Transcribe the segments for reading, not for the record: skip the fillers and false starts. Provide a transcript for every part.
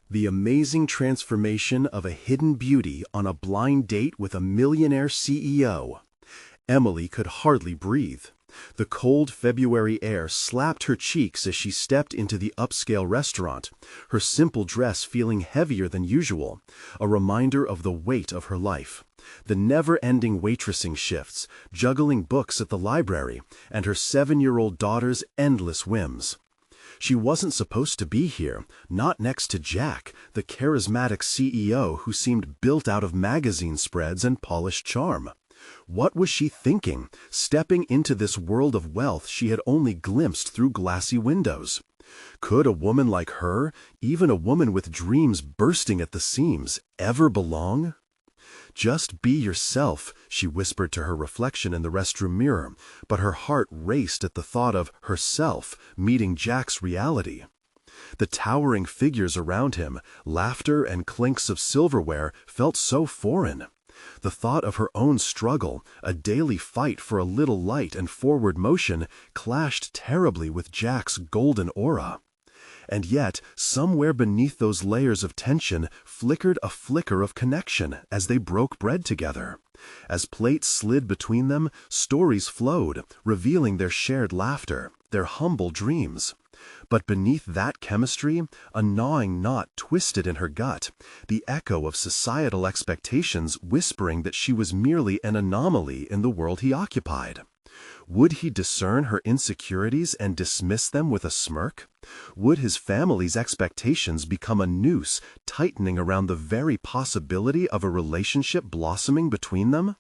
The amazing transformation of a hidden beauty on a blind date with a millionaire CEO. Emily could hardly breathe. The cold February air slapped her cheeks as she stepped into the upscale restaurant, her simple dress feeling heavier than usual, a reminder of the weight of her life. The never-ending waitressing shifts, juggling books at the library, and her 7-year-old daughter's endless whims. She wasn't supposed to be here, not next to Jack, the charismatic CEO who seemed built out of magazine spreads and polished charm. What was she thinking, stepping into this world of wealth she had only glimpsed through glassy windows? Could a woman like her, even a woman with dreams bursting at the seams, ever belong? "Just be yourself," she whispered to her reflection in the restroom mirror, but her heart raced at the thought of herself meeting Jack's reality. The towering figures around him, laughter and clinks of silverware felt so foreign. The thought of her own struggle, a daily fight for a little light and forward motion, clashed terribly with Jack's golden aura. And yet, somewhere beneath those layers of tension flickered a flicker of connection as they broke bread together. As plates slid between them, stories flowed, revealing their shared laughter, their humble dreams. But beneath that chemistry, a gnawing knot twisted in her gut, the echo of societal expectations whispering that she was merely an anomaly in the world he occupied. Would he discern her insecurities and dismiss them with a smirk? Would his family's expectations become a noose tightening around the very possibility of a relationship blossoming between them?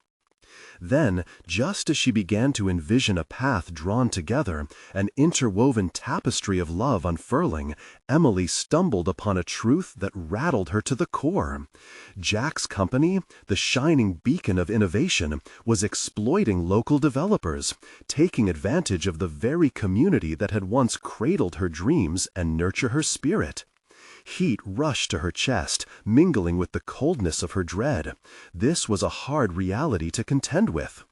Then, just as she began to envision a path drawn together, an interwoven tapestry of love unfurling, Emily stumbled upon a truth that rattled her to the core. Jack's company, the shining beacon of innovation, was exploiting local developers, taking advantage of the very community that had once cradled her dreams and nurtured her spirit. Heat rushed to her chest, mingling with the coldness of her dread. This was a hard reality to contend with.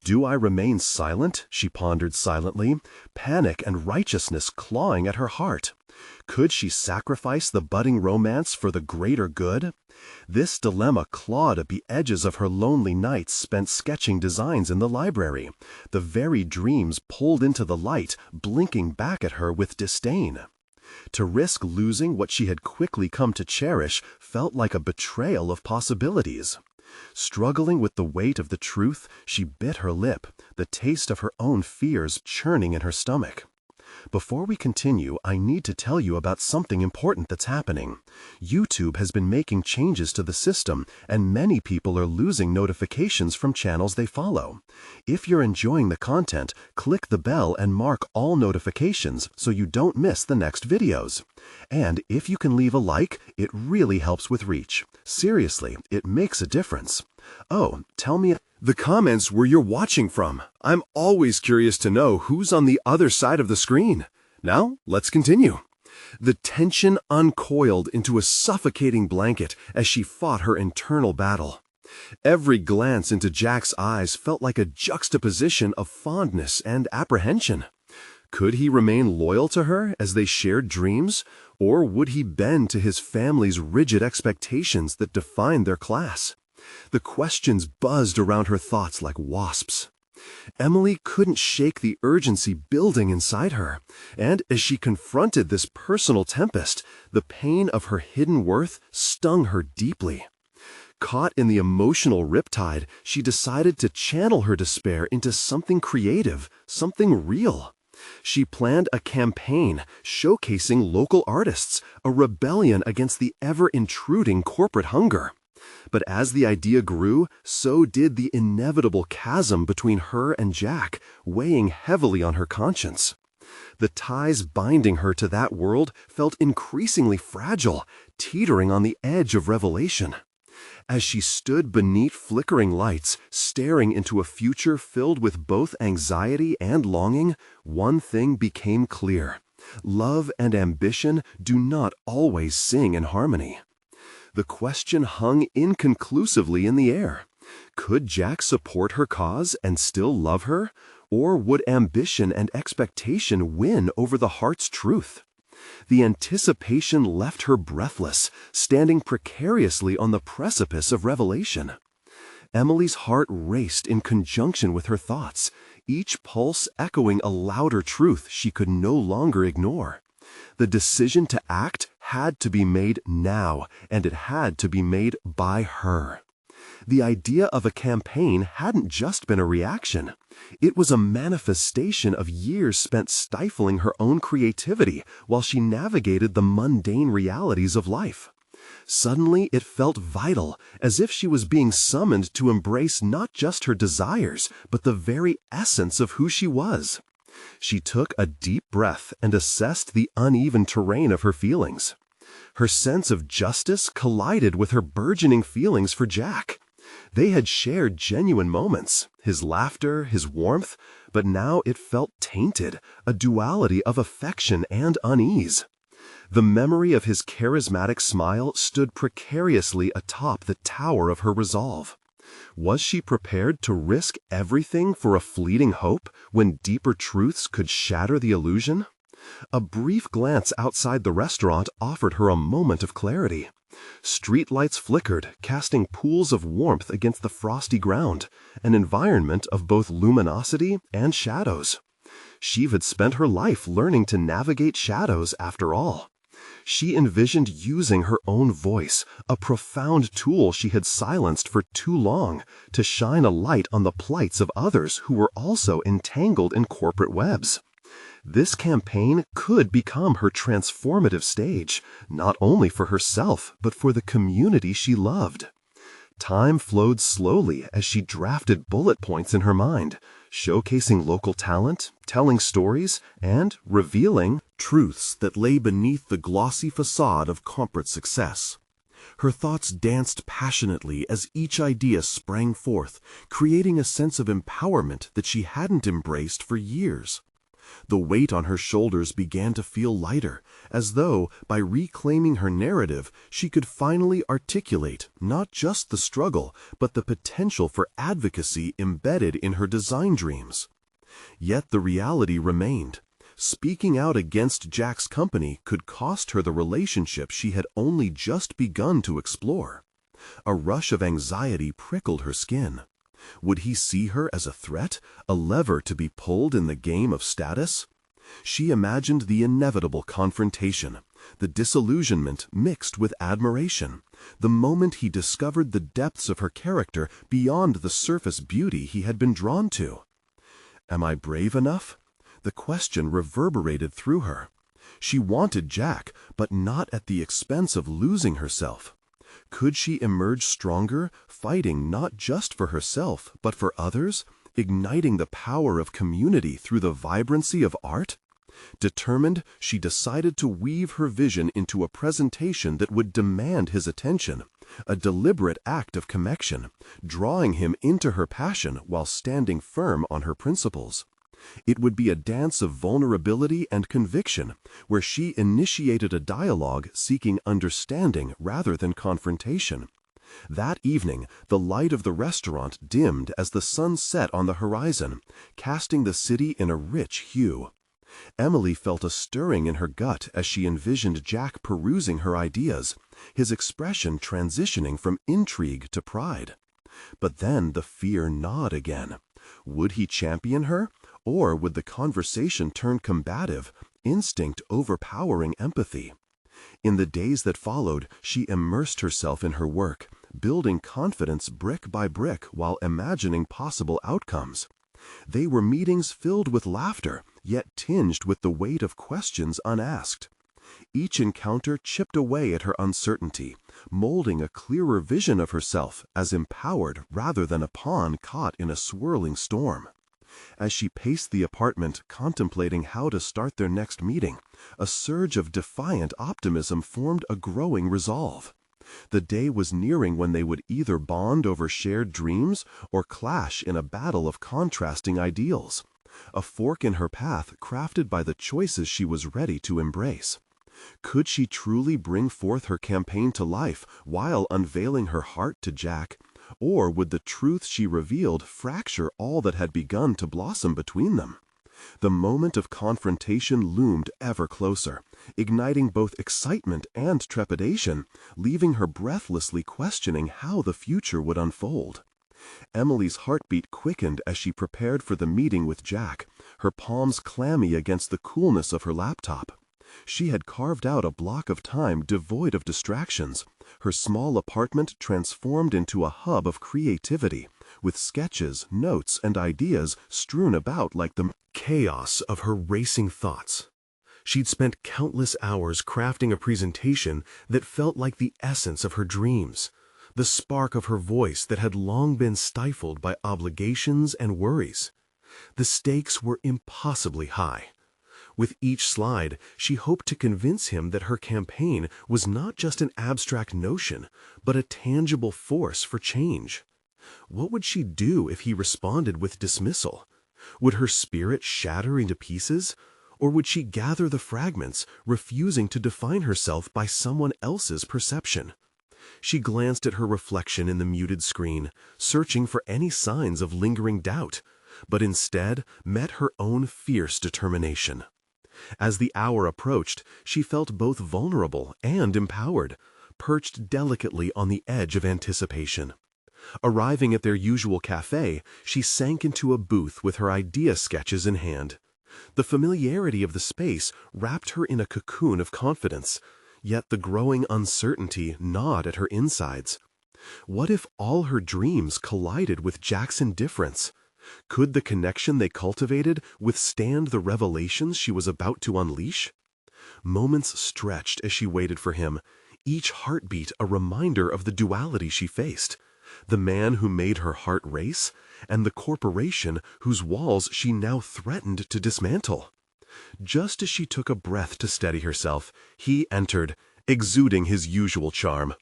"Do I remain silent?" she pondered silently, panic and righteousness clawing at her heart. Could she sacrifice the budding romance for the greater good? This dilemma clawed at the edges of her lonely nights spent sketching designs in the library, the very dreams pulled into the light, blinking back at her with disdain. To risk losing what she had quickly come to cherish felt like a betrayal of possibilities. Struggling with the weight of the truth, she bit her lip, the taste of her own fears churning in her stomach. Before we continue, I need to tell you about something important that's happening. YouTube has been making changes to the system, and many people are losing notifications from channels they follow. If you're enjoying the content, click the bell and mark all notifications so you don't miss the next videos. And if you can leave a like, it really helps with reach. Seriously, it makes a difference. Oh, tell me the comments where you're watching from. I'm always curious to know who's on the other side of the screen. Now, let's continue. The tension uncoiled into a suffocating blanket as she fought her internal battle. Every glance into Jack's eyes felt like a juxtaposition of fondness and apprehension. Could he remain loyal to her as they shared dreams, or would he bend to his family's rigid expectations that defined their class? The questions buzzed around her thoughts like wasps. Emily couldn't shake the urgency building inside her, and as she confronted this personal tempest, the pain of her hidden worth stung her deeply. Caught in the emotional riptide, she decided to channel her despair into something creative, something real. She planned a campaign showcasing local artists, a rebellion against the ever-intruding corporate hunger. But as the idea grew, so did the inevitable chasm between her and Jack, weighing heavily on her conscience. The ties binding her to that world felt increasingly fragile, teetering on the edge of revelation. As she stood beneath flickering lights, staring into a future filled with both anxiety and longing, one thing became clear: love and ambition do not always sing in harmony. The question hung inconclusively in the air. Could Jack support her cause and still love her? Or would ambition and expectation win over the heart's truth? The anticipation left her breathless, standing precariously on the precipice of revelation. Emily's heart raced in conjunction with her thoughts, each pulse echoing a louder truth she could no longer ignore. The decision to act had to be made now, and it had to be made by her. The idea of a campaign hadn't just been a reaction. It was a manifestation of years spent stifling her own creativity while she navigated the mundane realities of life. Suddenly, it felt vital, as if she was being summoned to embrace not just her desires, but the very essence of who she was. She took a deep breath and assessed the uneven terrain of her feelings. Her sense of justice collided with her burgeoning feelings for Jack. They had shared genuine moments, his laughter, his warmth, but now it felt tainted, a duality of affection and unease. The memory of his charismatic smile stood precariously atop the tower of her resolve. Was she prepared to risk everything for a fleeting hope when deeper truths could shatter the illusion? A brief glance outside the restaurant offered her a moment of clarity. Streetlights flickered, casting pools of warmth against the frosty ground, an environment of both luminosity and shadows. She had spent her life learning to navigate shadows after all. She envisioned using her own voice, a profound tool she had silenced for too long, to shine a light on the plights of others who were also entangled in corporate webs. This campaign could become her transformative stage, not only for herself, but for the community she loved. Time flowed slowly as she drafted bullet points in her mind, showcasing local talent, telling stories, and revealing truths that lay beneath the glossy facade of corporate success. Her thoughts danced passionately as each idea sprang forth, creating a sense of empowerment that she hadn't embraced for years. The weight on her shoulders began to feel lighter, as though, by reclaiming her narrative, she could finally articulate not just the struggle, but the potential for advocacy embedded in her design dreams. Yet the reality remained. Speaking out against Jack's company could cost her the relationship she had only just begun to explore. A rush of anxiety prickled her skin. Would he see her as a threat, a lever to be pulled in the game of status? She imagined the inevitable confrontation, the disillusionment mixed with admiration, the moment he discovered the depths of her character beyond the surface beauty he had been drawn to. Am I brave enough? The question reverberated through her. She wanted Jack, but not at the expense of losing herself. Could she emerge stronger, fighting not just for herself, but for others, igniting the power of community through the vibrancy of art? Determined, she decided to weave her vision into a presentation that would demand his attention, a deliberate act of connection, drawing him into her passion while standing firm on her principles. It would be a dance of vulnerability and conviction, where she initiated a dialogue seeking understanding rather than confrontation. That evening, the light of the restaurant dimmed as the sun set on the horizon, casting the city in a rich hue. Emily felt a stirring in her gut as she envisioned Jack perusing her ideas, his expression transitioning from intrigue to pride. But then the fear gnawed again. Would he champion her? Or would the conversation turn combative, instinct overpowering empathy? In the days that followed, she immersed herself in her work, building confidence brick by brick while imagining possible outcomes. They were meetings filled with laughter, yet tinged with the weight of questions unasked. Each encounter chipped away at her uncertainty, molding a clearer vision of herself as empowered rather than a pawn caught in a swirling storm. As she paced the apartment, contemplating how to start their next meeting, a surge of defiant optimism formed a growing resolve. The day was nearing when they would either bond over shared dreams or clash in a battle of contrasting ideals, a fork in her path crafted by the choices she was ready to embrace. Could she truly bring forth her campaign to life while unveiling her heart to Jack? Or would the truth she revealed fracture all that had begun to blossom between them? The moment of confrontation loomed ever closer, igniting both excitement and trepidation, leaving her breathlessly questioning how the future would unfold. Emily's heartbeat quickened as she prepared for the meeting with Jack, her palms clammy against the coolness of her laptop. She had carved out a block of time devoid of distractions, her small apartment transformed into a hub of creativity, with sketches, notes, and ideas strewn about like the chaos of her racing thoughts. She'd spent countless hours crafting a presentation that felt like the essence of her dreams, the spark of her voice that had long been stifled by obligations and worries. The stakes were impossibly high. With each slide, she hoped to convince him that her campaign was not just an abstract notion, but a tangible force for change. What would she do if he responded with dismissal? Would her spirit shatter into pieces? Or would she gather the fragments, refusing to define herself by someone else's perception? She glanced at her reflection in the muted screen, searching for any signs of lingering doubt, but instead met her own fierce determination. As the hour approached, she felt both vulnerable and empowered, perched delicately on the edge of anticipation. Arriving at their usual cafe, she sank into a booth with her idea sketches in hand. The familiarity of the space wrapped her in a cocoon of confidence, yet the growing uncertainty gnawed at her insides. What if all her dreams collided with Jack's indifference? Could the connection they cultivated withstand the revelations she was about to unleash? Moments stretched as she waited for him, each heartbeat a reminder of the duality she faced. The man who made her heart race, and the corporation whose walls she now threatened to dismantle. Just as she took a breath to steady herself, he entered, exuding his usual charm.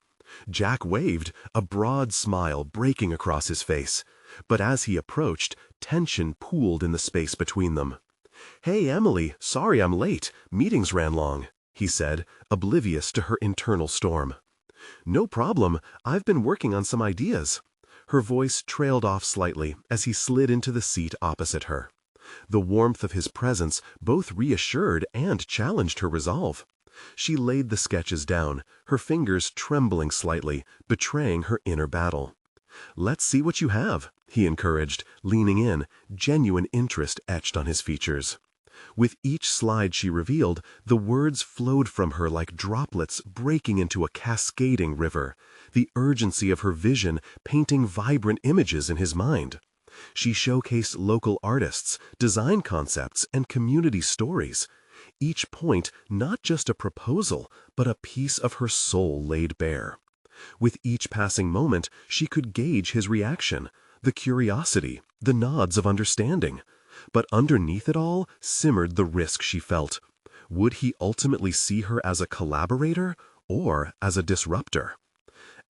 Jack waved, a broad smile breaking across his face. But as he approached, tension pooled in the space between them. "Hey, Emily, sorry I'm late. Meetings ran long," he said, oblivious to her internal storm. "No problem. I've been working on some ideas." Her voice trailed off slightly as he slid into the seat opposite her. The warmth of his presence both reassured and challenged her resolve. She laid the sketches down, her fingers trembling slightly, betraying her inner battle. "Let's see what you have," he encouraged, leaning in, genuine interest etched on his features. With each slide she revealed, the words flowed from her like droplets breaking into a cascading river, the urgency of her vision painting vibrant images in his mind. She showcased local artists, design concepts, and community stories. Each point not just a proposal, but a piece of her soul laid bare. With each passing moment, she could gauge his reaction, the curiosity, the nods of understanding. But underneath it all simmered the risk she felt. Would he ultimately see her as a collaborator or as a disruptor?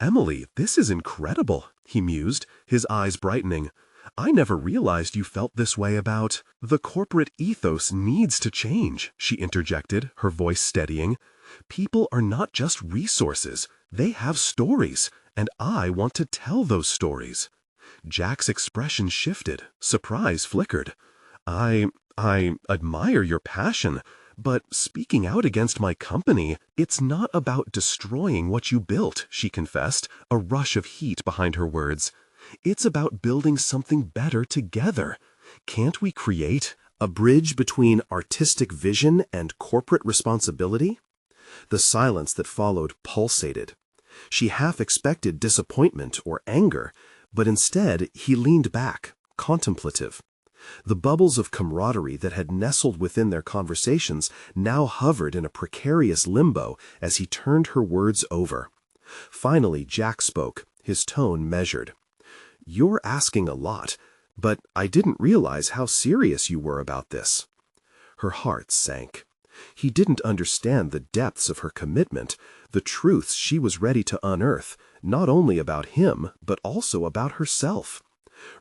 "Emily, this is incredible," he mused, his eyes brightening. "I never realized you felt this way about—" "The corporate ethos needs to change," she interjected, her voice steadying. "People are not just resources. They have stories, and I want to tell those stories." Jack's expression shifted, surprise flickered. I admire your passion, but speaking out against my company, it's not about destroying what you built," she confessed, a rush of heat behind her words. "It's about building something better together. Can't we create a bridge between artistic vision and corporate responsibility?" The silence that followed pulsated. She half expected disappointment or anger, but instead he leaned back, contemplative. The bubbles of camaraderie that had nestled within their conversations now hovered in a precarious limbo as he turned her words over. Finally, Jack spoke, his tone measured. "You're asking a lot, but I didn't realize how serious you were about this." Her heart sank. He didn't understand the depths of her commitment, the truths she was ready to unearth, not only about him, but also about herself.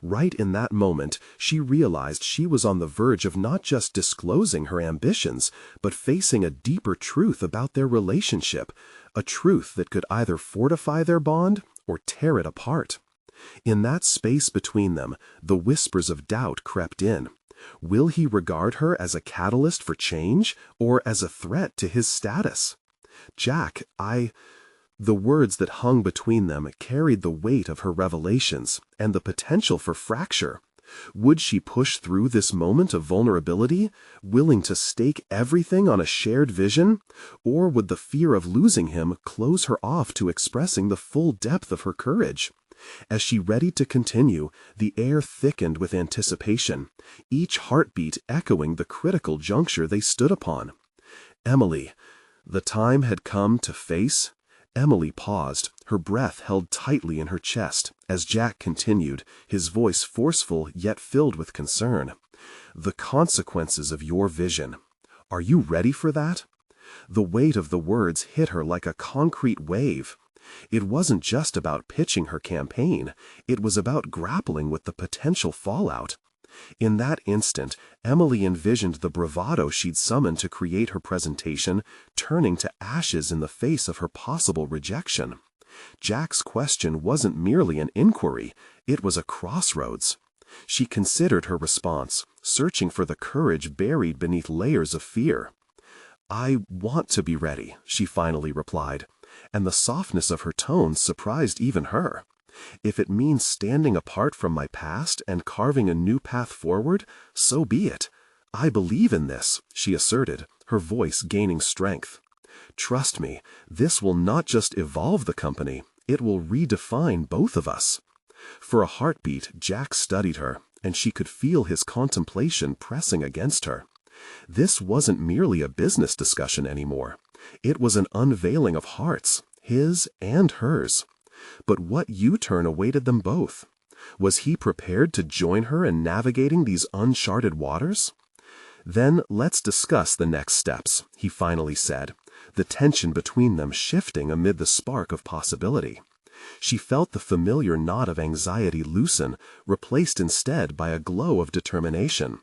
Right in that moment, she realized she was on the verge of not just disclosing her ambitions, but facing a deeper truth about their relationship, a truth that could either fortify their bond or tear it apart. In that space between them, the whispers of doubt crept in. Will he regard her as a catalyst for change, or as a threat to his status? Jack, The words that hung between them carried the weight of her revelations and the potential for fracture. Would she push through this moment of vulnerability, willing to stake everything on a shared vision? Or would the fear of losing him close her off to expressing the full depth of her courage? As she readied to continue, the air thickened with anticipation, each heartbeat echoing the critical juncture they stood upon. Emily. The time had come to face. Emily paused, her breath held tightly in her chest, as Jack continued, his voice forceful yet filled with concern. The consequences of your vision. Are you ready for that? The weight of the words hit her like a concrete wave. It wasn't just about pitching her campaign, it was about grappling with the potential fallout. In that instant, Emily envisioned the bravado she'd summoned to create her presentation turning to ashes in the face of her possible rejection. Jack's question wasn't merely an inquiry, it was a crossroads. She considered her response, searching for the courage buried beneath layers of fear. I want to be ready, she finally replied, and the softness of her tone surprised even her. If it means standing apart from my past and carving a new path forward, so be it. I believe in this, she asserted, her voice gaining strength. Trust me, this will not just evolve the company, it will redefine both of us. For a heartbeat, Jack studied her, and she could feel his contemplation pressing against her. This wasn't merely a business discussion anymore. It was an unveiling of hearts, his and hers. But what U-turn awaited them both? Was he prepared to join her in navigating these uncharted waters? Then let's discuss the next steps, he finally said, the tension between them shifting amid the spark of possibility. She felt the familiar knot of anxiety loosen, replaced instead by a glow of determination.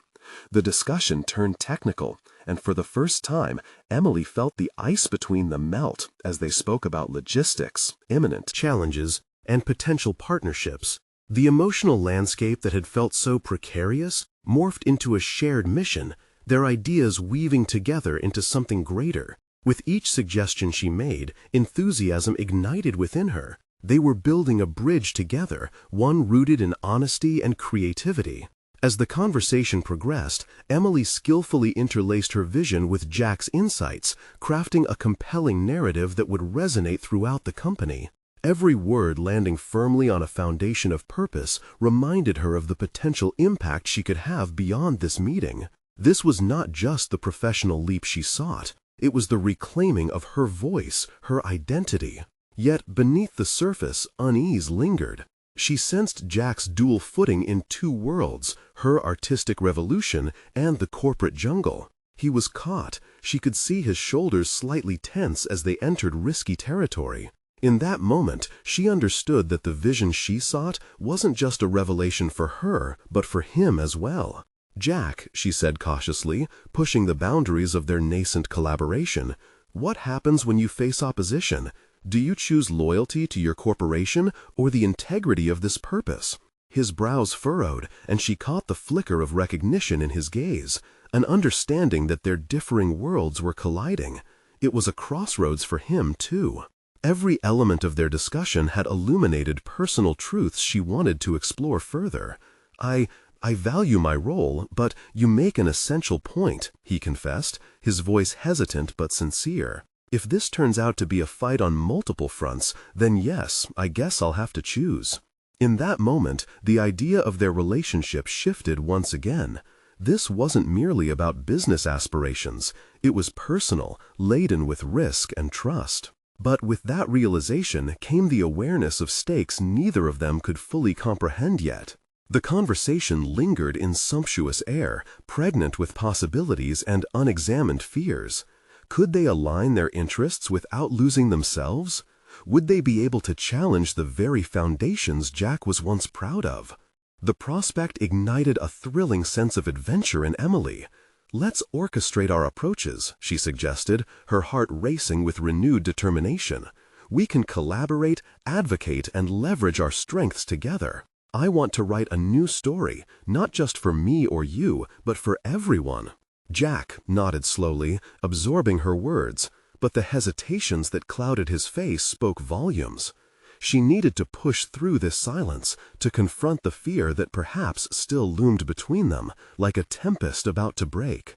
The discussion turned technical, and for the first time, Emily felt the ice between them melt as they spoke about logistics, imminent challenges, and potential partnerships. The emotional landscape that had felt so precarious morphed into a shared mission, their ideas weaving together into something greater. With each suggestion she made, enthusiasm ignited within her. They were building a bridge together, one rooted in honesty and creativity. As the conversation progressed, Emily skillfully interlaced her vision with Jack's insights, crafting a compelling narrative that would resonate throughout the company. Every word landing firmly on a foundation of purpose reminded her of the potential impact she could have beyond this meeting. This was not just the professional leap she sought, it was the reclaiming of her voice, her identity. Yet beneath the surface, unease lingered. She sensed Jack's dual footing in two worlds, her artistic revolution and the corporate jungle. He was caught. She could see his shoulders slightly tense as they entered risky territory. In that moment, she understood that the vision she sought wasn't just a revelation for her, but for him as well. Jack, she said cautiously, pushing the boundaries of their nascent collaboration, what happens when you face opposition? Do you choose loyalty to your corporation or the integrity of this purpose? His brows furrowed, and she caught the flicker of recognition in his gaze, an understanding that their differing worlds were colliding. It was a crossroads for him, too. Every element of their discussion had illuminated personal truths she wanted to explore further. I value my role, but you make an essential point, he confessed, his voice hesitant but sincere. If this turns out to be a fight on multiple fronts, then yes, I guess I'll have to choose. In that moment, the idea of their relationship shifted once again. This wasn't merely about business aspirations. It was personal, laden with risk and trust. But with that realization came the awareness of stakes neither of them could fully comprehend yet. The conversation lingered in sumptuous air, pregnant with possibilities and unexamined fears. Could they align their interests without losing themselves? Would they be able to challenge the very foundations Jack was once proud of? The prospect ignited a thrilling sense of adventure in Emily. Let's orchestrate our approaches, she suggested, her heart racing with renewed determination. We can collaborate, advocate, and leverage our strengths together. I want to write a new story, not just for me or you, but for everyone." Jack nodded slowly, absorbing her words, but the hesitations that clouded his face spoke volumes. She needed to push through this silence, to confront the fear that perhaps still loomed between them, like a tempest about to break.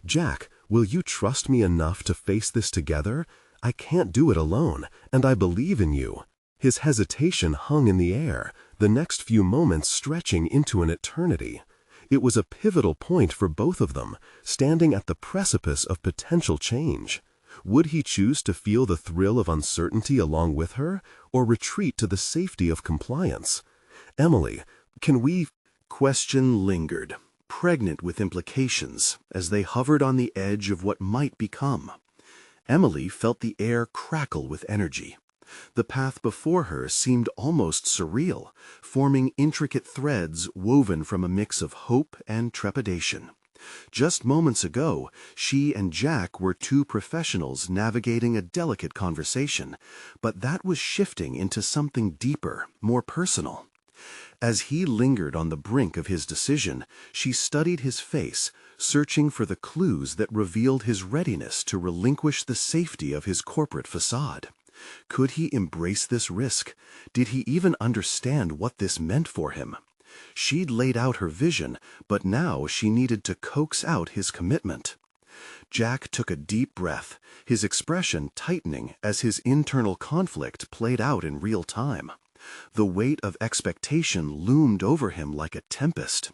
"Jack, will you trust me enough to face this together? I can't do it alone, and I believe in you." His hesitation hung in the air, the next few moments stretching into an eternity. It was a pivotal point for both of them, standing at the precipice of potential change. Would he choose to feel the thrill of uncertainty along with her, or retreat to the safety of compliance? "Emily, can we—" Question lingered, pregnant with implications, as they hovered on the edge of what might become. Emily felt the air crackle with energy. The path before her seemed almost surreal, forming intricate threads woven from a mix of hope and trepidation. Just moments ago, she and Jack were two professionals navigating a delicate conversation, but that was shifting into something deeper, more personal. As he lingered on the brink of his decision, she studied his face, searching for the clues that revealed his readiness to relinquish the safety of his corporate facade. Could he embrace this risk? Did he even understand what this meant for him? She'd laid out her vision, but now she needed to coax out his commitment. Jack took a deep breath, his expression tightening as his internal conflict played out in real time. The weight of expectation loomed over him like a tempest.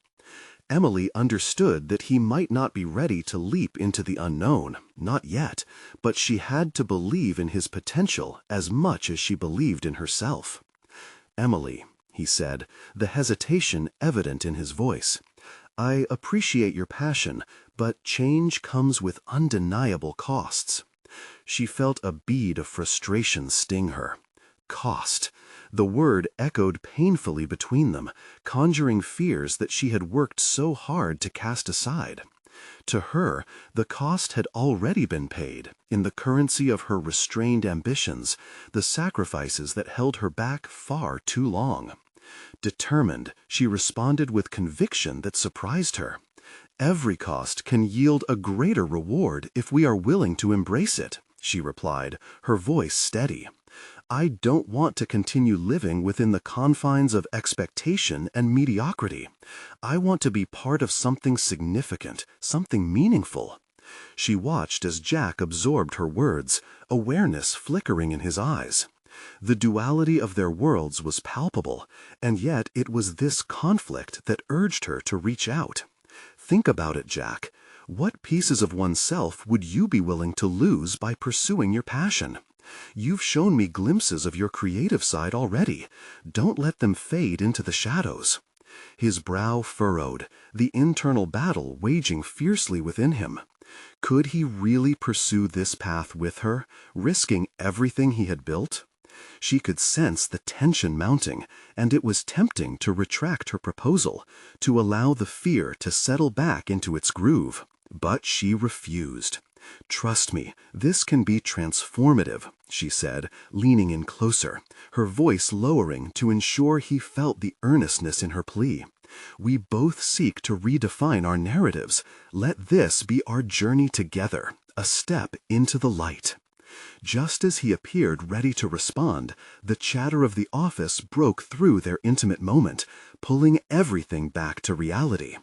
Emily understood that he might not be ready to leap into the unknown, not yet, but she had to believe in his potential as much as she believed in herself. "Emily," he said, the hesitation evident in his voice, "I appreciate your passion, but change comes with undeniable costs." She felt a bead of frustration sting her. Cost. The word echoed painfully between them, conjuring fears that she had worked so hard to cast aside. To her, the cost had already been paid, in the currency of her restrained ambitions, the sacrifices that held her back far too long. Determined, she responded with conviction that surprised her. "Every cost can yield a greater reward if we are willing to embrace it," she replied, her voice steady. "I don't want to continue living within the confines of expectation and mediocrity. I want to be part of something significant, something meaningful." She watched as Jack absorbed her words, awareness flickering in his eyes. The duality of their worlds was palpable, and yet it was this conflict that urged her to reach out. "Think about it, Jack. What pieces of oneself would you be willing to lose by pursuing your passion? You've shown me glimpses of your creative side already. Don't let them fade into the shadows." His brow furrowed, the internal battle waging fiercely within him. Could he really pursue this path with her, risking everything he had built? She could sense the tension mounting, and it was tempting to retract her proposal, to allow the fear to settle back into its groove. But she refused. "Trust me, this can be transformative," she said, leaning in closer, her voice lowering to ensure he felt the earnestness in her plea. "We both seek to redefine our narratives. Let this be our journey together, a step into the light." Just as he appeared ready to respond, the chatter of the office broke through their intimate moment, pulling everything back to reality.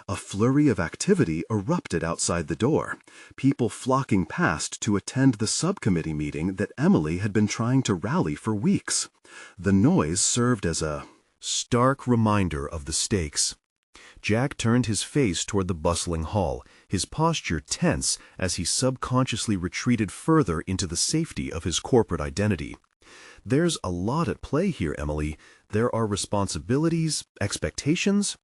A flurry of activity erupted outside the door, people flocking past to attend the subcommittee meeting that Emily had been trying to rally for weeks. The noise served as a stark reminder of the stakes. Jack turned his face toward the bustling hall, his posture tense as he subconsciously retreated further into the safety of his corporate identity. "There's a lot at play here, Emily. There are responsibilities, expectations—"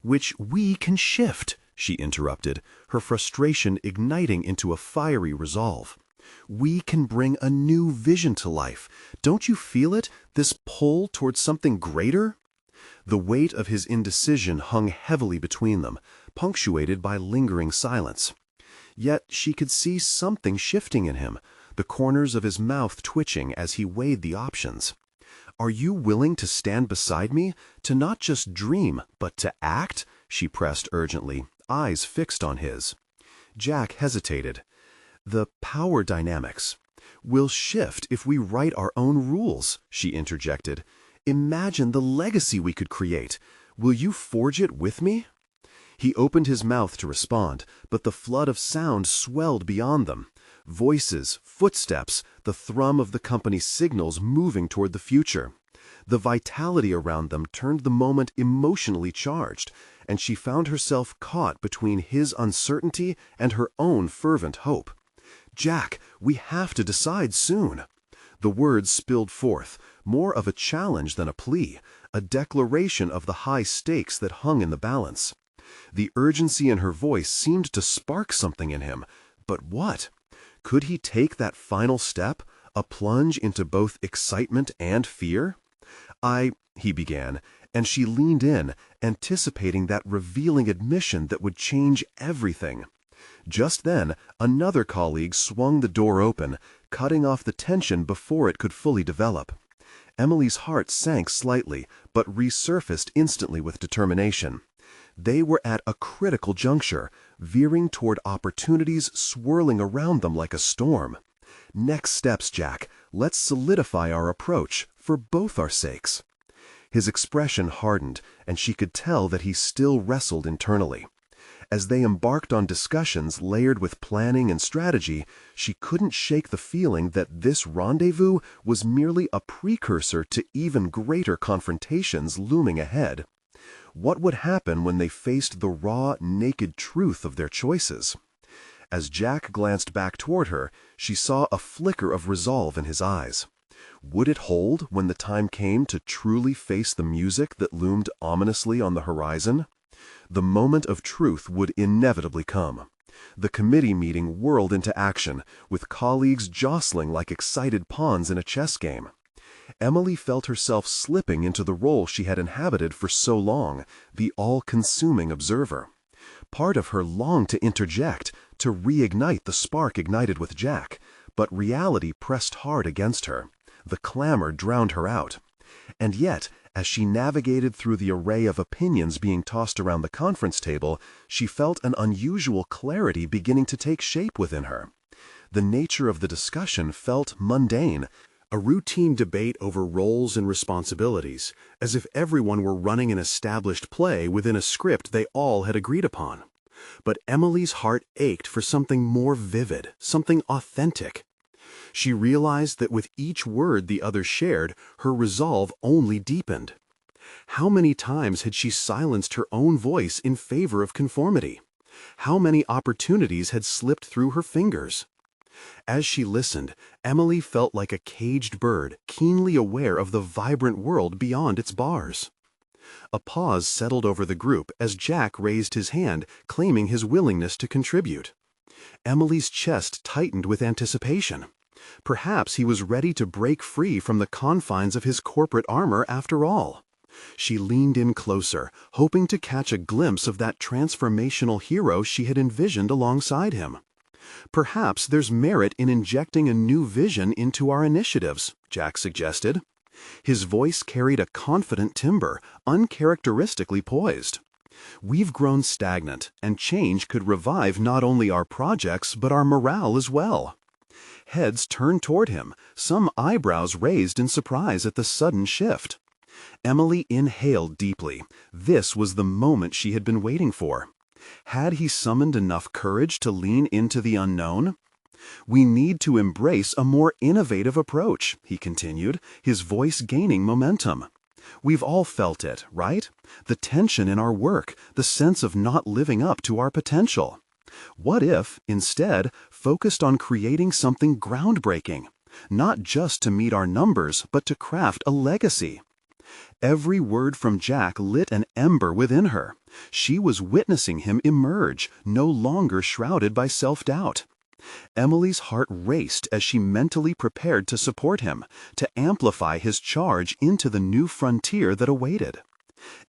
"Which we can shift," she interrupted, her frustration igniting into a fiery resolve. "We can bring a new vision to life. Don't you feel it, this pull towards something greater?" The weight of his indecision hung heavily between them, punctuated by lingering silence. Yet she could see something shifting in him, the corners of his mouth twitching as he weighed the options. "Are you willing to stand beside me, to not just dream, but to act?" she pressed urgently, eyes fixed on his. Jack hesitated. "The power dynamics will shift if we write our own rules," she interjected. "Imagine the legacy we could create. Will you forge it with me?" He opened his mouth to respond, but the flood of sound swelled beyond them. Voices, footsteps, the thrum of the company's signals moving toward the future. The vitality around them turned the moment emotionally charged, and she found herself caught between his uncertainty and her own fervent hope. "Jack, we have to decide soon." The words spilled forth, more of a challenge than a plea, a declaration of the high stakes that hung in the balance. The urgency in her voice seemed to spark something in him, but what? Could he take that final step, a plunge into both excitement and fear? He began, and she leaned in, anticipating that revealing admission that would change everything. Just then, another colleague swung the door open, cutting off the tension before it could fully develop. Emily's heart sank slightly, but resurfaced instantly with determination. They were at a critical juncture, veering toward opportunities swirling around them like a storm. "Next steps, Jack. Let's solidify our approach, for both our sakes." His expression hardened, and she could tell that he still wrestled internally. As they embarked on discussions layered with planning and strategy, she couldn't shake the feeling that this rendezvous was merely a precursor to even greater confrontations looming ahead. What would happen when they faced the raw, naked truth of their choices? As Jack glanced back toward her, she saw a flicker of resolve in his eyes. Would it hold when the time came to truly face the music that loomed ominously on the horizon? The moment of truth would inevitably come. The committee meeting whirled into action, with colleagues jostling like excited pawns in a chess game. Emily felt herself slipping into the role she had inhabited for so long, the all-consuming observer. Part of her longed to interject, to reignite the spark ignited with Jack, but reality pressed hard against her. The clamor drowned her out. And yet, as she navigated through the array of opinions being tossed around the conference table, she felt an unusual clarity beginning to take shape within her. The nature of the discussion felt mundane, a routine debate over roles and responsibilities, as if everyone were running an established play within a script they all had agreed upon. But Emily's heart ached for something more vivid, something authentic. She realized that with each word the other shared, her resolve only deepened. How many times had she silenced her own voice in favor of conformity? How many opportunities had slipped through her fingers? As she listened, Emily felt like a caged bird, keenly aware of the vibrant world beyond its bars. A pause settled over the group as Jack raised his hand, claiming his willingness to contribute. Emily's chest tightened with anticipation. Perhaps he was ready to break free from the confines of his corporate armor after all. She leaned in closer, hoping to catch a glimpse of that transformational hero she had envisioned alongside him. "Perhaps there's merit in injecting a new vision into our initiatives," Jack suggested. His voice carried a confident timbre, uncharacteristically poised. "We've grown stagnant, and change could revive not only our projects but our morale as well." Heads turned toward him, some eyebrows raised in surprise at the sudden shift. Emily inhaled deeply. This was the moment she had been waiting for. Had he summoned enough courage to lean into the unknown? "We need to embrace a more innovative approach," he continued, his voice gaining momentum. "We've all felt it, right? The tension in our work, the sense of not living up to our potential. What if, instead, focused on creating something groundbreaking, not just to meet our numbers, but to craft a legacy?" Every word from Jack lit an ember within her. She was witnessing him emerge, no longer shrouded by self-doubt. Emily's heart raced as she mentally prepared to support him, to amplify his charge into the new frontier that awaited.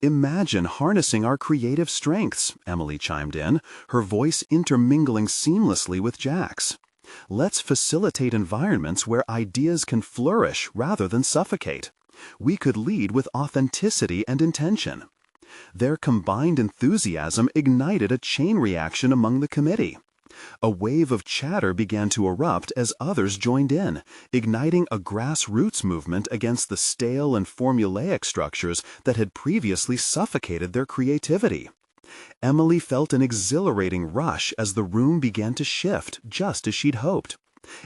"Imagine harnessing our creative strengths," Emily chimed in, her voice intermingling seamlessly with Jack's. Let's facilitate environments where ideas can flourish rather than suffocate. We could lead with authenticity and intention. Their combined enthusiasm ignited a chain reaction among the committee. A wave of chatter began to erupt as others joined in, igniting a grassroots movement against the stale and formulaic structures that had previously suffocated their creativity. Emily felt an exhilarating rush as the room began to shift, just as she'd hoped.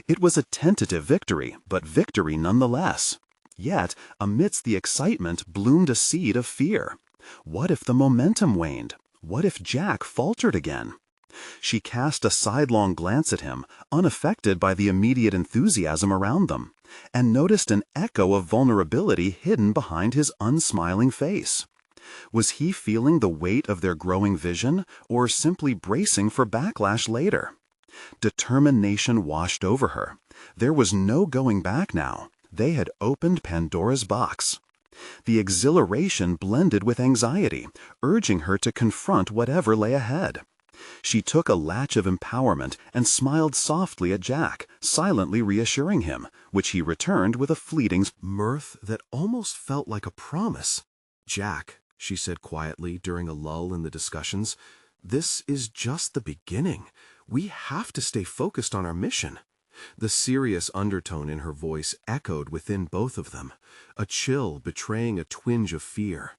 It was a tentative victory, but victory nonetheless. Yet, amidst the excitement bloomed a seed of fear. What if the momentum waned? What if Jack faltered again? She cast a sidelong glance at him, unaffected by the immediate enthusiasm around them, and noticed an echo of vulnerability hidden behind his unsmiling face. Was he feeling the weight of their growing vision, or simply bracing for backlash later? Determination washed over her. There was no going back now. They had opened Pandora's box. The exhilaration blended with anxiety, urging her to confront whatever lay ahead. She took a latch of empowerment and smiled softly at Jack, silently reassuring him, which he returned with a fleeting mirth that almost felt like a promise. "Jack," she said quietly during a lull in the discussions, "this is just the beginning. We have to stay focused on our mission." The serious undertone in her voice echoed within both of them, a chill betraying a twinge of fear.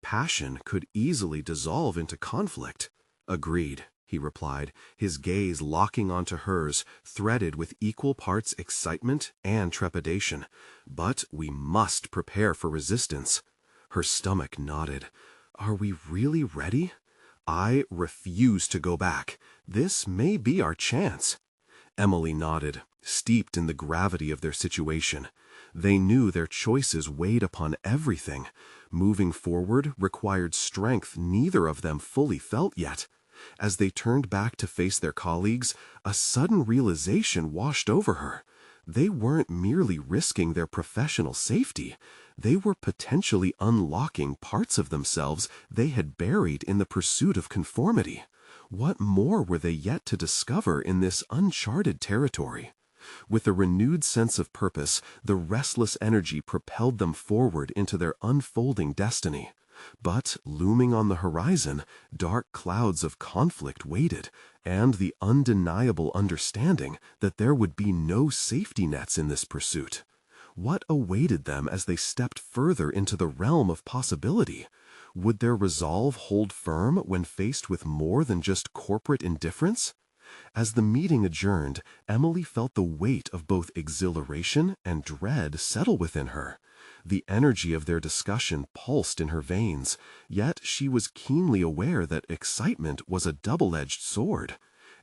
Passion could easily dissolve into conflict. "Agreed," he replied, his gaze locking onto hers, threaded with equal parts excitement and trepidation. "But we must prepare for resistance." Her stomach nodded. "Are we really ready?" "I refuse to go back. This may be our chance." Emily nodded, steeped in the gravity of their situation. They knew their choices weighed upon everything. Moving forward required strength neither of them fully felt yet. As they turned back to face their colleagues, a sudden realization washed over her. They weren't merely risking their professional safety. They were potentially unlocking parts of themselves they had buried in the pursuit of conformity. What more were they yet to discover in this uncharted territory? With a renewed sense of purpose, the restless energy propelled them forward into their unfolding destiny. But, looming on the horizon, dark clouds of conflict waited, and the undeniable understanding that there would be no safety nets in this pursuit. What awaited them as they stepped further into the realm of possibility? Would their resolve hold firm when faced with more than just corporate indifference? As the meeting adjourned, Emily felt the weight of both exhilaration and dread settle within her. The energy of their discussion pulsed in her veins, yet she was keenly aware that excitement was a double-edged sword.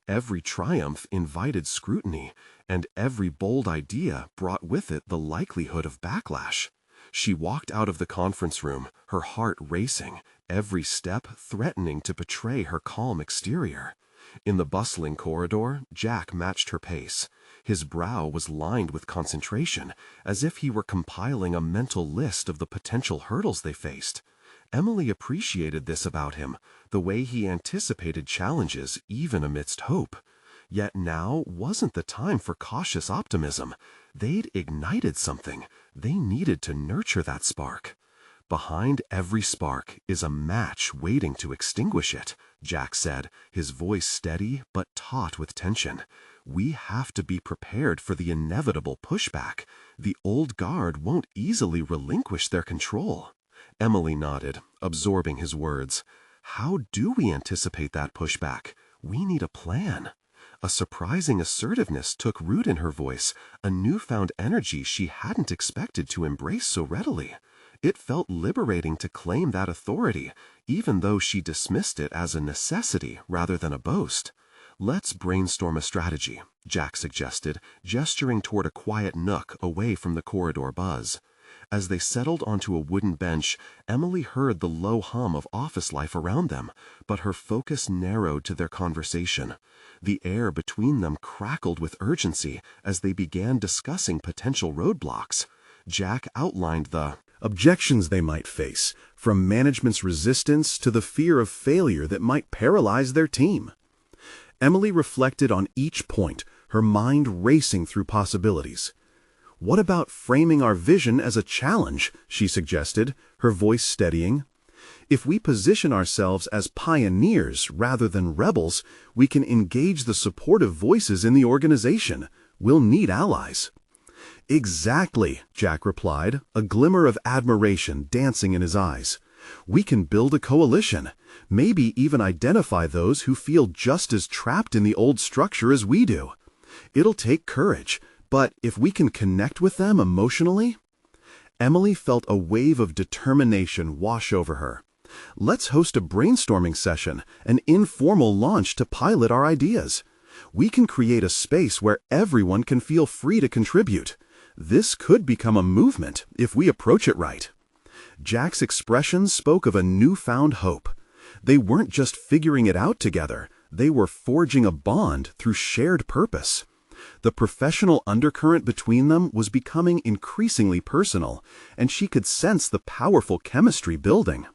Every triumph invited scrutiny, and every bold idea brought with it the likelihood of backlash. She walked out of the conference room, her heart racing, every step threatening to betray her calm exterior. In the bustling corridor, Jack matched her pace. His brow was lined with concentration, as if he were compiling a mental list of the potential hurdles they faced. Emily appreciated this about him, the way he anticipated challenges even amidst hope. Yet now wasn't the time for cautious optimism. They'd ignited something. They needed to nurture that spark. "Behind every spark is a match waiting to extinguish it," Jack said, his voice steady but taut with tension. "We have to be prepared for the inevitable pushback. The old guard won't easily relinquish their control." Emily nodded, absorbing his words. "How do we anticipate that pushback? We need a plan." A surprising assertiveness took root in her voice, a newfound energy she hadn't expected to embrace so readily. It felt liberating to claim that authority, even though she dismissed it as a necessity rather than a boast. "Let's brainstorm a strategy," Jack suggested, gesturing toward a quiet nook away from the corridor buzz. As they settled onto a wooden bench, Emily heard the low hum of office life around them, but her focus narrowed to their conversation. The air between them crackled with urgency as they began discussing potential roadblocks. Jack outlined the objections they might face, from management's resistance to the fear of failure that might paralyze their team. Emily reflected on each point, her mind racing through possibilities. "What about framing our vision as a challenge?" she suggested, her voice steadying. "If we position ourselves as pioneers rather than rebels, we can engage the supportive voices in the organization. We'll need allies." "Exactly," Jack replied, a glimmer of admiration dancing in his eyes. "We can build a coalition, maybe even identify those who feel just as trapped in the old structure as we do. It'll take courage, but if we can connect with them emotionally—" Emily felt a wave of determination wash over her. "Let's host a brainstorming session, an informal launch to pilot our ideas. We can create a space where everyone can feel free to contribute. This could become a movement if we approach it right." Jack's expression spoke of a newfound hope. They weren't just figuring it out together, they were forging a bond through shared purpose. The professional undercurrent between them was becoming increasingly personal, and she could sense the powerful chemistry building.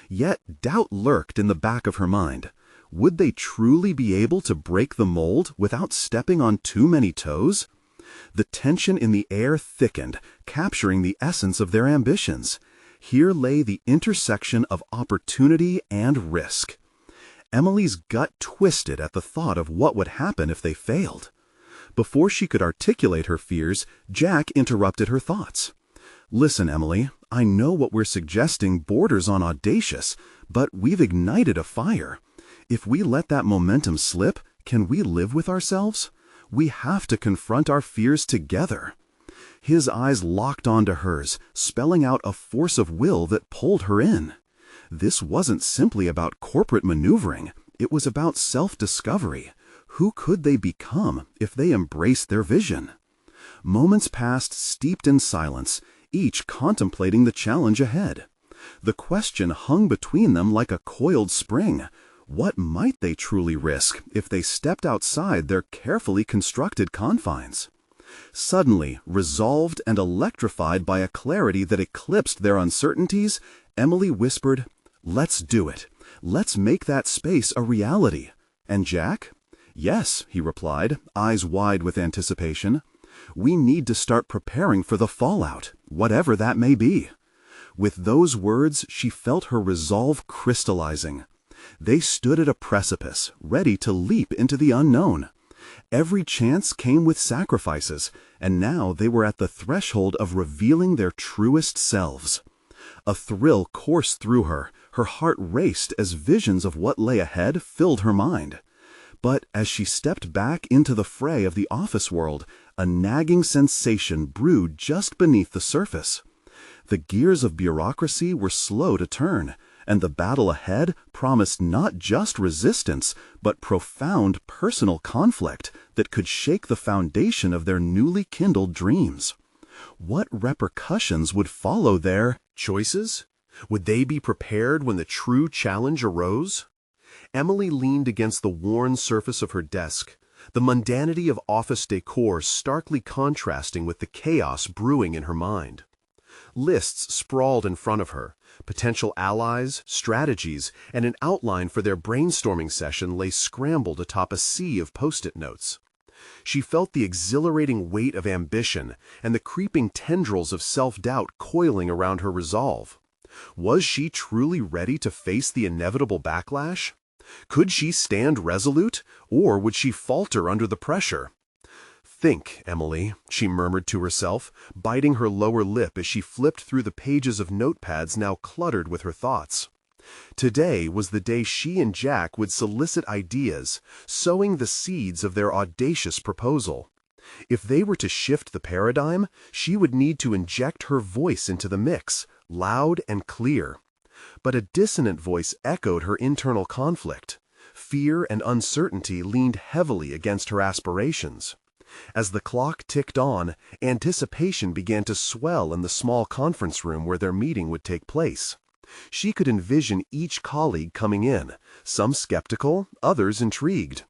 Yet doubt lurked in the back of her mind. Would they truly be able to break the mold without stepping on too many toes? The tension in the air thickened, capturing the essence of their ambitions. Here lay the intersection of opportunity and risk. Emily's gut twisted at the thought of what would happen if they failed. Before she could articulate her fears, Jack interrupted her thoughts. "Listen, Emily, I know what we're suggesting borders on audacious, but we've ignited a fire. If we let that momentum slip, can we live with ourselves? We have to confront our fears together." His eyes locked onto hers, spelling out a force of will that pulled her in. This wasn't simply about corporate maneuvering, it was about self-discovery. Who could they become if they embraced their vision? Moments passed steeped in silence, each contemplating the challenge ahead. The question hung between them like a coiled spring. What might they truly risk if they stepped outside their carefully constructed confines? Suddenly, resolved and electrified by a clarity that eclipsed their uncertainties, Emily whispered, "Let's do it. Let's make that space a reality." "And Jack?" "Yes," he replied, eyes wide with anticipation. "We need to start preparing for the fallout, whatever that may be." With those words, she felt her resolve crystallizing. They stood at a precipice, ready to leap into the unknown. Every chance came with sacrifices, and now they were at the threshold of revealing their truest selves. A thrill coursed through her, her heart raced as visions of what lay ahead filled her mind. But as she stepped back into the fray of the office world, a nagging sensation brewed just beneath the surface. The gears of bureaucracy were slow to turn, and the battle ahead promised not just resistance, but profound personal conflict that could shake the foundation of their newly kindled dreams. What repercussions would follow their choices? Would they be prepared when the true challenge arose? Emily leaned against the worn surface of her desk, the mundanity of office decor starkly contrasting with the chaos brewing in her mind. Lists sprawled in front of her. Potential allies, strategies, and an outline for their brainstorming session lay scrambled atop a sea of post-it notes. She felt the exhilarating weight of ambition and the creeping tendrils of self-doubt coiling around her resolve. Was she truly ready to face the inevitable backlash? Could she stand resolute, or would she falter under the pressure? "Think, Emily," she murmured to herself, biting her lower lip as she flipped through the pages of notepads now cluttered with her thoughts. Today was the day she and Jack would solicit ideas, sowing the seeds of their audacious proposal. If they were to shift the paradigm, she would need to inject her voice into the mix, loud and clear. But a dissonant voice echoed her internal conflict. Fear and uncertainty leaned heavily against her aspirations. As the clock ticked on, anticipation began to swell in the small conference room where their meeting would take place. She could envision each colleague coming in, some skeptical, others intrigued.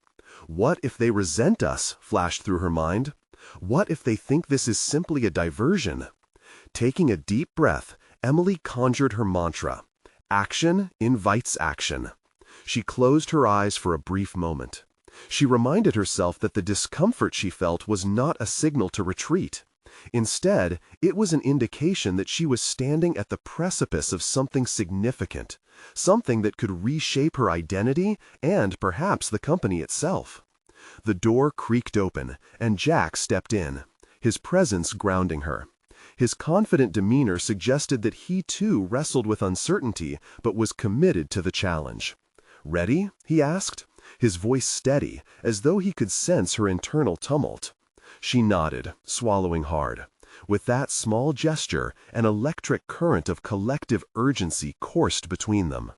"What if they resent us?" flashed through her mind. "What if they think this is simply a diversion?" Taking a deep breath, Emily conjured her mantra. Action invites action. She closed her eyes for a brief moment. She reminded herself that the discomfort she felt was not a signal to retreat. Instead, it was an indication that she was standing at the precipice of something significant, something that could reshape her identity and perhaps the company itself. The door creaked open, and Jack stepped in, his presence grounding her. His confident demeanor suggested that he too wrestled with uncertainty but was committed to the challenge. "Ready?" he asked, his voice steady, as though he could sense her internal tumult. She nodded, swallowing hard. With that small gesture, an electric current of collective urgency coursed between them.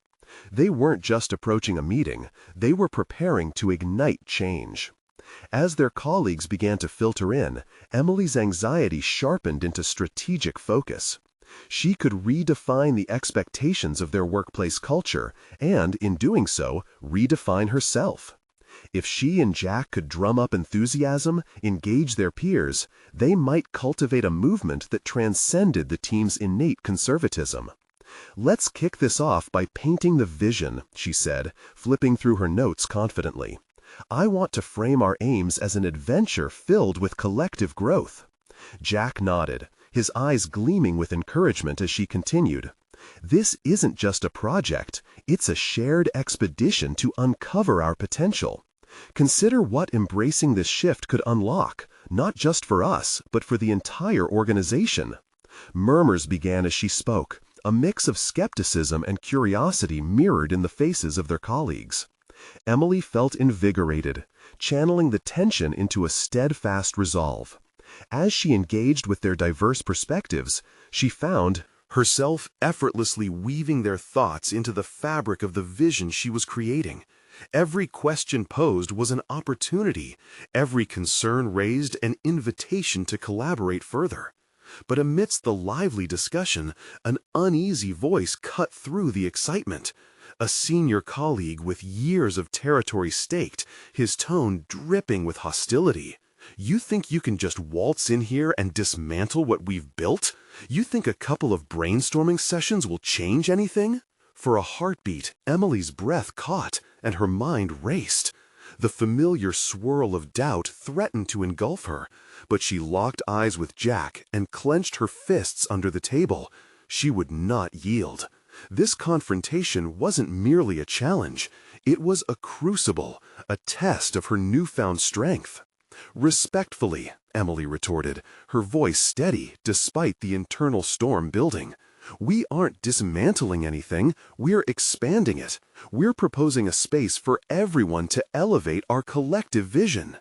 They weren't just approaching a meeting, they were preparing to ignite change. As their colleagues began to filter in, Emily's anxiety sharpened into strategic focus. She could redefine the expectations of their workplace culture and, in doing so, redefine herself. If she and Jack could drum up enthusiasm, engage their peers, they might cultivate a movement that transcended the team's innate conservatism. "Let's kick this off by painting the vision," she said, flipping through her notes confidently. "I want to frame our aims as an adventure filled with collective growth." Jack nodded, his eyes gleaming with encouragement as she continued. "This isn't just a project, it's a shared expedition to uncover our potential. Consider what embracing this shift could unlock, not just for us, but for the entire organization." Murmurs began as she spoke, a mix of skepticism and curiosity mirrored in the faces of their colleagues. Emily felt invigorated, channeling the tension into a steadfast resolve. As she engaged with their diverse perspectives, she found herself effortlessly weaving their thoughts into the fabric of the vision she was creating. Every question posed was an opportunity, every concern raised an invitation to collaborate further. But amidst the lively discussion, an uneasy voice cut through the excitement. A senior colleague with years of territory staked, his tone dripping with hostility. "You think you can just waltz in here and dismantle what we've built? You think a couple of brainstorming sessions will change anything?" For a heartbeat, Emily's breath caught, and her mind raced. The familiar swirl of doubt threatened to engulf her, but she locked eyes with Jack and clenched her fists under the table. She would not yield. This confrontation wasn't merely a challenge. It was a crucible, a test of her newfound strength. "Respectfully," Emily retorted, her voice steady despite the internal storm building. "We aren't dismantling anything, we're expanding it. We're proposing a space for everyone to elevate our collective vision."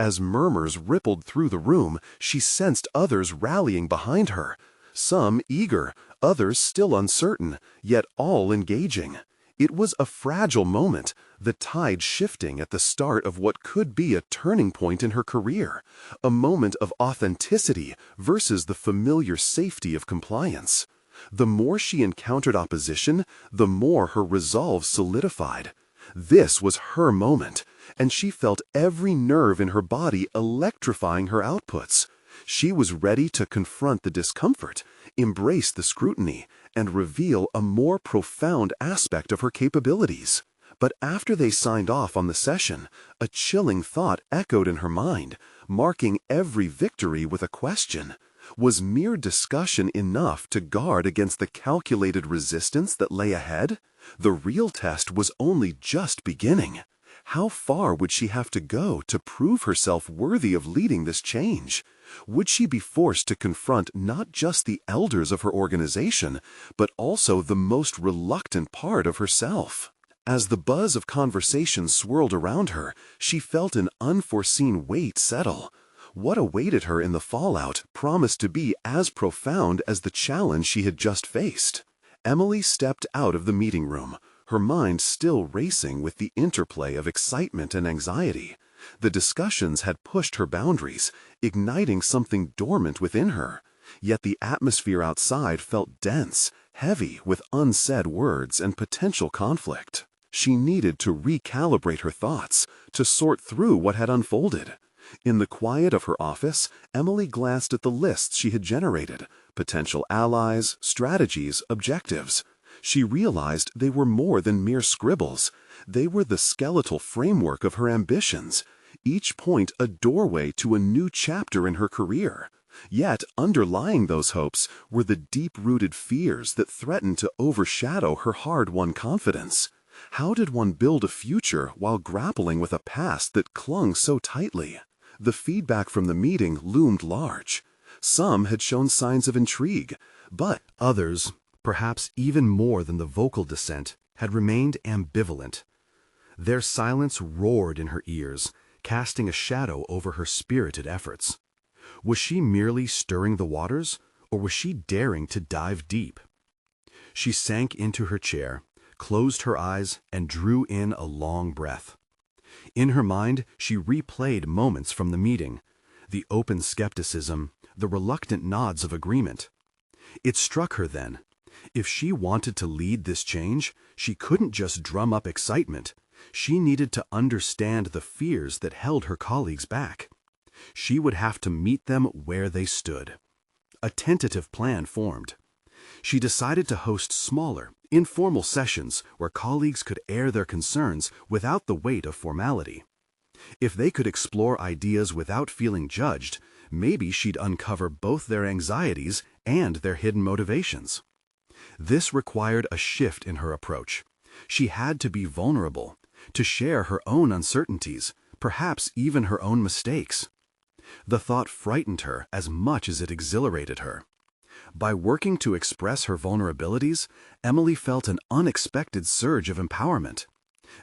As murmurs rippled through the room, she sensed others rallying behind her. Some eager, others still uncertain, yet all engaging. It was a fragile moment, the tide shifting at the start of what could be a turning point in her career, a moment of authenticity versus the familiar safety of compliance. The more she encountered opposition, the more her resolve solidified. This was her moment, and she felt every nerve in her body electrifying her outputs. She was ready to confront the discomfort, embrace the scrutiny, and reveal a more profound aspect of her capabilities. But after they signed off on the session, a chilling thought echoed in her mind, marking every victory with a question. Was mere discussion enough to guard against the calculated resistance that lay ahead? The real test was only just beginning. How far would she have to go to prove herself worthy of leading this change? Would she be forced to confront not just the elders of her organization, but also the most reluctant part of herself? As the buzz of conversation swirled around her, she felt an unforeseen weight settle. What awaited her in the fallout promised to be as profound as the challenge she had just faced. Emily stepped out of the meeting room, her mind still racing with the interplay of excitement and anxiety. The discussions had pushed her boundaries, igniting something dormant within her. Yet the atmosphere outside felt dense, heavy with unsaid words and potential conflict. She needed to recalibrate her thoughts, to sort through what had unfolded. In the quiet of her office, Emily glanced at the lists she had generated, potential allies, strategies, objectives. She realized they were more than mere scribbles. They were the skeletal framework of her ambitions, each point a doorway to a new chapter in her career. Yet, underlying those hopes were the deep-rooted fears that threatened to overshadow her hard-won confidence. How did one build a future while grappling with a past that clung so tightly? The feedback from the meeting loomed large. Some had shown signs of intrigue, but others, perhaps even more than the vocal dissent, had remained ambivalent. Their silence roared in her ears, casting a shadow over her spirited efforts. Was she merely stirring the waters, or was she daring to dive deep? She sank into her chair, closed her eyes, and drew in a long breath. In her mind, she replayed moments from the meeting, the open skepticism, the reluctant nods of agreement. It struck her then, if she wanted to lead this change, she couldn't just drum up excitement. She needed to understand the fears that held her colleagues back. She would have to meet them where they stood. A tentative plan formed. She decided to host smaller, informal sessions where colleagues could air their concerns without the weight of formality. If they could explore ideas without feeling judged, maybe she'd uncover both their anxieties and their hidden motivations. This required a shift in her approach. She had to be vulnerable, to share her own uncertainties, perhaps even her own mistakes. The thought frightened her as much as it exhilarated her. By working to express her vulnerabilities, Emily felt an unexpected surge of empowerment.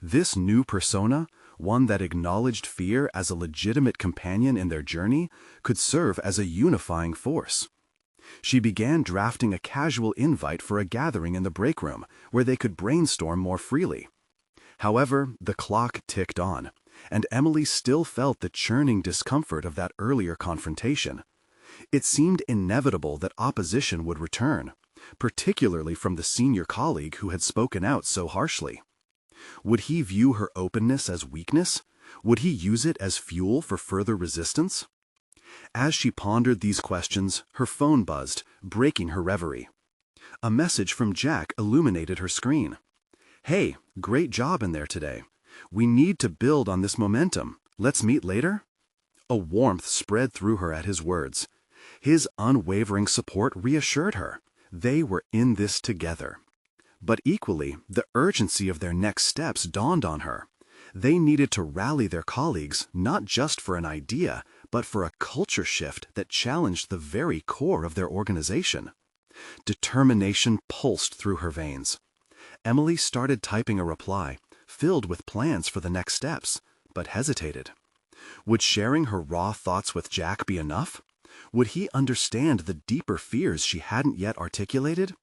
This new persona, one that acknowledged fear as a legitimate companion in their journey, could serve as a unifying force. She began drafting a casual invite for a gathering in the break room where they could brainstorm more freely. However, the clock ticked on, and Emily still felt the churning discomfort of that earlier confrontation. It seemed inevitable that opposition would return, particularly from the senior colleague who had spoken out so harshly. Would he view her openness as weakness? Would he use it as fuel for further resistance? As she pondered these questions, her phone buzzed, breaking her reverie. A message from Jack illuminated her screen. "Hey, great job in there today. We need to build on this momentum. Let's meet later?" A warmth spread through her at his words. His unwavering support reassured her. They were in this together. But equally, the urgency of their next steps dawned on her. They needed to rally their colleagues not just for an idea, but for a culture shift that challenged the very core of their organization. Determination pulsed through her veins. Emily started typing a reply, filled with plans for the next steps, but hesitated. Would sharing her raw thoughts with Jack be enough? Would he understand the deeper fears she hadn't yet articulated?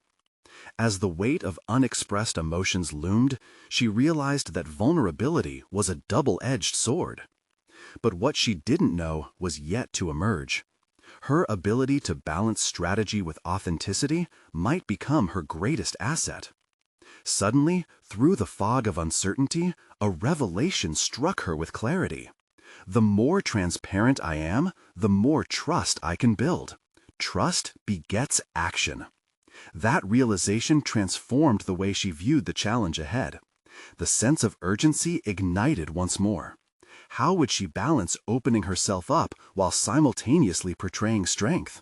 As the weight of unexpressed emotions loomed, she realized that vulnerability was a double-edged sword. But what she didn't know was yet to emerge. Her ability to balance strategy with authenticity might become her greatest asset. Suddenly, through the fog of uncertainty, a revelation struck her with clarity. The more transparent I am, the more trust I can build. Trust begets action. That realization transformed the way she viewed the challenge ahead. The sense of urgency ignited once more. How would she balance opening herself up while simultaneously portraying strength?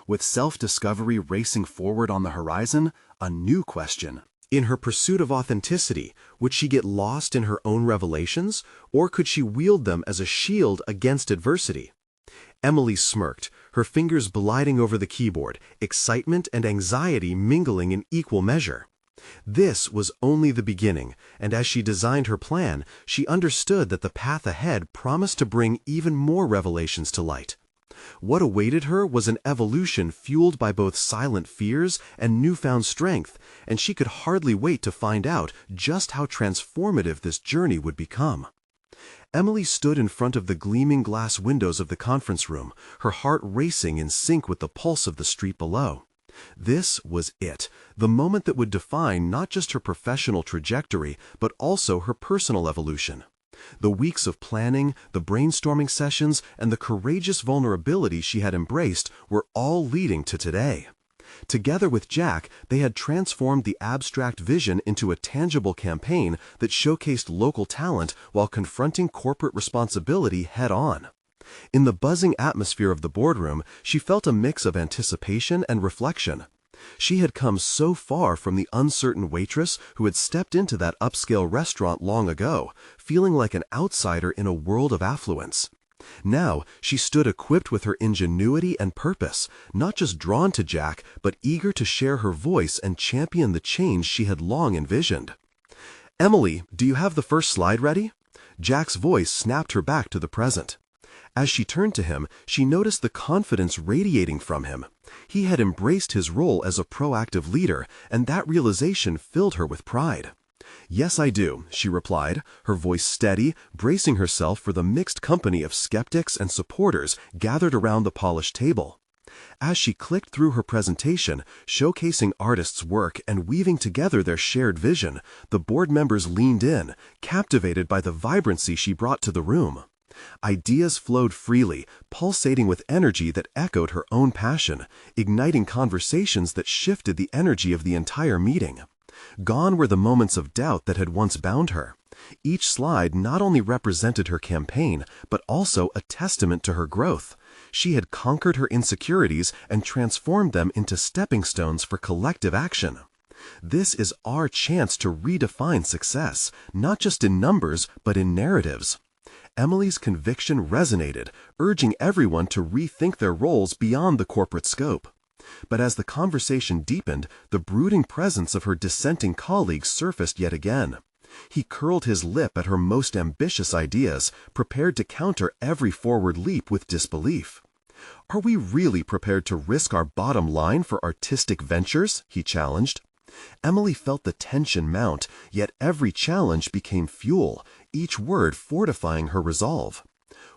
With self-discovery racing forward on the horizon, a new question. In her pursuit of authenticity, would she get lost in her own revelations, or could she wield them as a shield against adversity? Emily smirked, her fingers gliding over the keyboard, excitement and anxiety mingling in equal measure. This was only the beginning, and as she designed her plan, she understood that the path ahead promised to bring even more revelations to light. What awaited her was an evolution fueled by both silent fears and newfound strength, and she could hardly wait to find out just how transformative this journey would become. Emily stood in front of the gleaming glass windows of the conference room, her heart racing in sync with the pulse of the street below. This was it, the moment that would define not just her professional trajectory, but also her personal evolution. The weeks of planning, the brainstorming sessions, and the courageous vulnerability she had embraced were all leading to today. Together with Jack, they had transformed the abstract vision into a tangible campaign that showcased local talent while confronting corporate responsibility head-on. In the buzzing atmosphere of the boardroom, she felt a mix of anticipation and reflection. She had come so far from the uncertain waitress who had stepped into that upscale restaurant long ago, feeling like an outsider in a world of affluence. Now, she stood equipped with her ingenuity and purpose, not just drawn to Jack, but eager to share her voice and champion the change she had long envisioned. "Emily, do you have the first slide ready?" Jack's voice snapped her back to the present. As she turned to him, she noticed the confidence radiating from him. He had embraced his role as a proactive leader, and that realization filled her with pride. "Yes, I do," she replied, her voice steady, bracing herself for the mixed company of skeptics and supporters gathered around the polished table. As she clicked through her presentation, showcasing artists' work and weaving together their shared vision, the board members leaned in, captivated by the vibrancy she brought to the room. Ideas flowed freely, pulsating with energy that echoed her own passion, igniting conversations that shifted the energy of the entire meeting. Gone were the moments of doubt that had once bound her. Each slide not only represented her campaign, but also a testament to her growth. She had conquered her insecurities and transformed them into stepping stones for collective action. This is our chance to redefine success, not just in numbers, but in narratives. Emily's conviction resonated, urging everyone to rethink their roles beyond the corporate scope. But as the conversation deepened, the brooding presence of her dissenting colleague surfaced yet again. He curled his lip at her most ambitious ideas, prepared to counter every forward leap with disbelief. "Are we really prepared to risk our bottom line for artistic ventures?" he challenged. Emily felt the tension mount, yet every challenge became fuel, each word fortifying her resolve.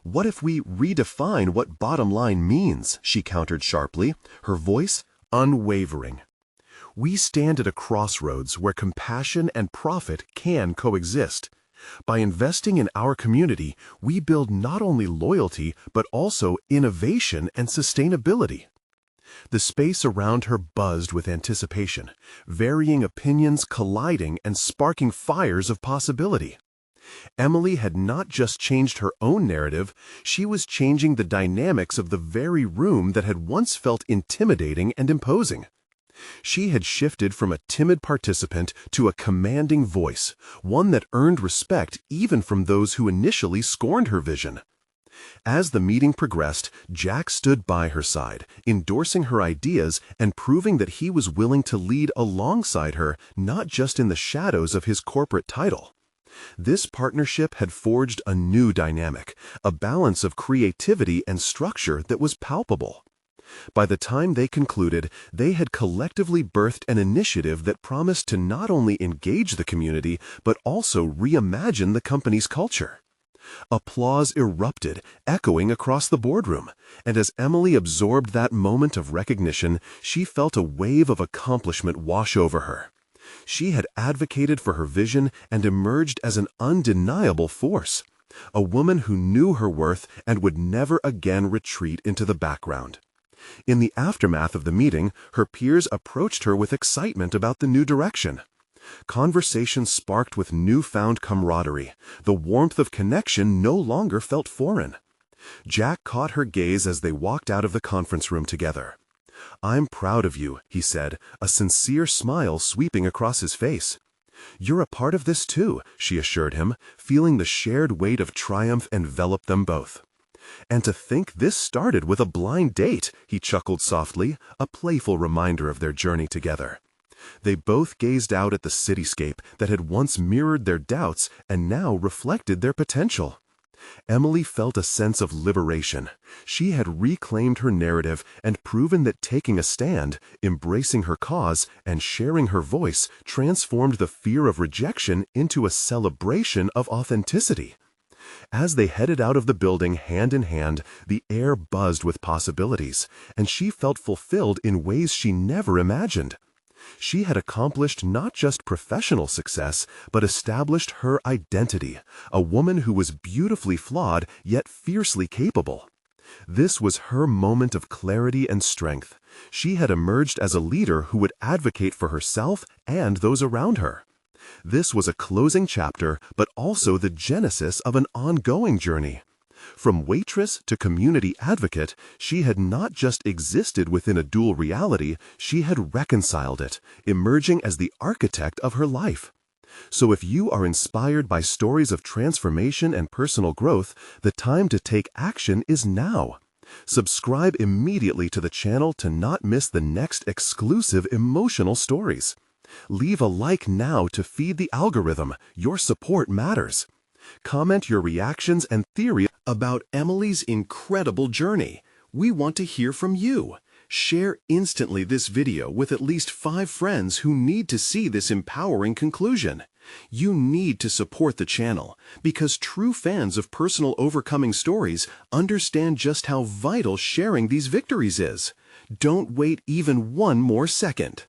"What if we redefine what bottom line means?" she countered sharply, her voice unwavering. "We stand at a crossroads where compassion and profit can coexist. By investing in our community, we build not only loyalty, but also innovation and sustainability." The space around her buzzed with anticipation, varying opinions colliding and sparking fires of possibility. Emily had not just changed her own narrative, she was changing the dynamics of the very room that had once felt intimidating and imposing. She had shifted from a timid participant to a commanding voice, one that earned respect even from those who initially scorned her vision. As the meeting progressed, Jack stood by her side, endorsing her ideas and proving that he was willing to lead alongside her, not just in the shadows of his corporate title. This partnership had forged a new dynamic, a balance of creativity and structure that was palpable. By the time they concluded, they had collectively birthed an initiative that promised to not only engage the community, but also reimagine the company's culture. Applause erupted, echoing across the boardroom, and as Emily absorbed that moment of recognition, she felt a wave of accomplishment wash over her. She had advocated for her vision and emerged as an undeniable force, a woman who knew her worth and would never again retreat into the background. In the aftermath of the meeting, her peers approached her with excitement about the new direction. Conversation sparked with newfound camaraderie. The warmth of connection no longer felt foreign. Jack caught her gaze as they walked out of the conference room together. "I'm proud of you," he said, a sincere smile sweeping across his face. "You're a part of this too," she assured him, feeling the shared weight of triumph envelop them both. "And to think this started with a blind date," he chuckled softly, a playful reminder of their journey together. They both gazed out at the cityscape that had once mirrored their doubts and now reflected their potential. Emily felt a sense of liberation. She had reclaimed her narrative and proven that taking a stand, embracing her cause, and sharing her voice transformed the fear of rejection into a celebration of authenticity. As they headed out of the building hand in hand, the air buzzed with possibilities, and she felt fulfilled in ways she never imagined. She had accomplished not just professional success, but established her identity, a woman who was beautifully flawed yet fiercely capable. This was her moment of clarity and strength. She had emerged as a leader who would advocate for herself and those around her. This was a closing chapter, but also the genesis of an ongoing journey. From waitress to community advocate, she had not just existed within a dual reality, she had reconciled it, emerging as the architect of her life. So if you are inspired by stories of transformation and personal growth, the time to take action is now. Subscribe immediately to the channel to not miss the next exclusive emotional stories. Leave a like now to feed the algorithm. Your support matters. Comment your reactions and theories about Emily's incredible journey. We want to hear from you. Share instantly this video with at least 5 friends who need to see this empowering conclusion. You need to support the channel because true fans of personal overcoming stories understand just how vital sharing these victories is. Don't wait even one more second.